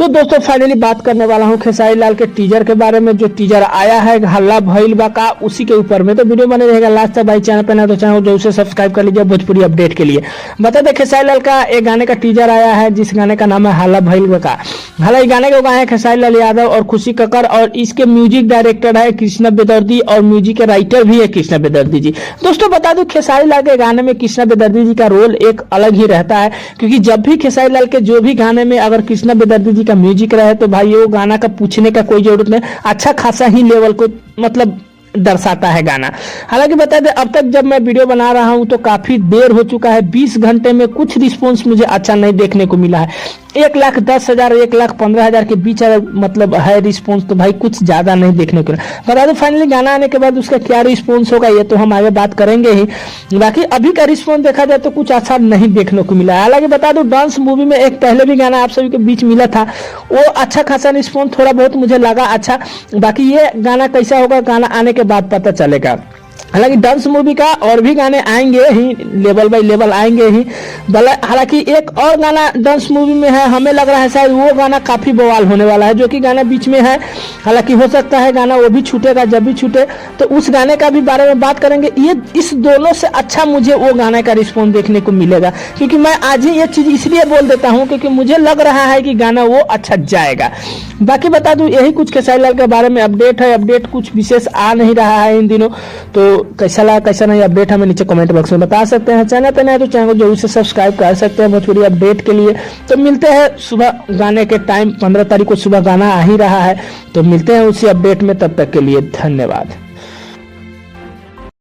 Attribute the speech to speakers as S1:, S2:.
S1: तो दोस्तों फाइनली बात करने वाला हूं खेसारी लाल के टीजर के बारे में। जो टीजर आया है हल्ला भइल बा का, उसी के ऊपर में तो वीडियो बने रहेगा लास्ट तक। भाई चैनल पे ना तो चैनल जो उसे सब्सक्राइब कर लीजिए भोजपुरी अपडेट के लिए। बता दें खेसारी लाल का एक गाने का टीजर आया है जिस गाने का नाम है हल्ला भइल बा का। हालांकि गाने को गाए हैं खेसारी लाल यादव और खुशी कक्कर, और इसके म्यूजिक डायरेक्टर है कृष्णा बेदर्दी और म्यूजिक के राइटर भी है कृष्णा बेदर्दी जी। दोस्तों बता दूं खेसारी लाल के गाने में कृष्णा बेदर्दी जी का रोल एक अलग ही रहता है, क्योंकि जब भी खेसारी लाल के जो भी गाने में अगर कृष्णा बेदर्दी जी का म्यूजिक रहे तो भाई वो गाना का पूछने का कोई जरूरत नहीं, अच्छा खासा ही लेवल को मतलब दर्शाता है गाना। हालांकि बता दें अब तक जब मैं वीडियो बना रहा हूं तो काफी देर हो चुका है, 20 घंटे में कुछ रिस्पॉन्स मुझे अच्छा नहीं देखने को मिला है। 1,10,000 1,15,000 के बीच मतलब है रिस्पॉन्स, तो भाई कुछ ज्यादा नहीं देखने को मिला। बता दो फाइनली गाना आने के बाद उसका क्या रिस्पॉन्स होगा ये तो हम आगे बात करेंगे ही। बाकी अभी का रिस्पॉन्स देखा जाए तो कुछ अच्छा नहीं देखने को मिला है। हालांकि बता दो डांस मूवी में एक पहले भी गाना आप सभी के बीच मिला था, वो अच्छा खासा रिस्पॉन्स थोड़ा बहुत मुझे लगा अच्छा। बाकी ये गाना कैसा होगा गाना आने के बाद पता चलेगा। हालांकि डांस मूवी का और भी गाने आएंगे ही, लेवल बाय लेवल आएंगे ही। हालांकि एक और गाना डांस मूवी में है, हमें लग रहा है शायद वो गाना काफी बवाल होने वाला है, जो कि गाना बीच में है। हालांकि हो सकता है गाना वो भी छूटेगा, जब भी छूटे तो उस गाने का भी बारे में बात करेंगे। ये इस दोनों से अच्छा मुझे वो गाने का रिस्पॉन्स देखने को मिलेगा, क्योंकि मैं आज ही ये चीज इसलिए बोल देता हूँ क्योंकि मुझे लग रहा है कि गाना वो अच्छा जाएगा। बाकी बता दूं यही कुछ खेसारी लाल के बारे में अपडेट है। अपडेट कुछ विशेष आ नहीं रहा है इन दिनों, तो कैसा लगा कैसा नहीं अपडेट हमें नीचे कमेंट बॉक्स में बता सकते हैं। चैनल पे नए तो चैनल को जरूर से सब्सक्राइब कर सकते हैं भोजपुरी अपडेट के लिए। तो मिलते हैं सुबह गाने के टाइम, 15 तारीख को सुबह गाना आ ही रहा है, तो मिलते हैं उसी अपडेट में। तब तक के लिए धन्यवाद।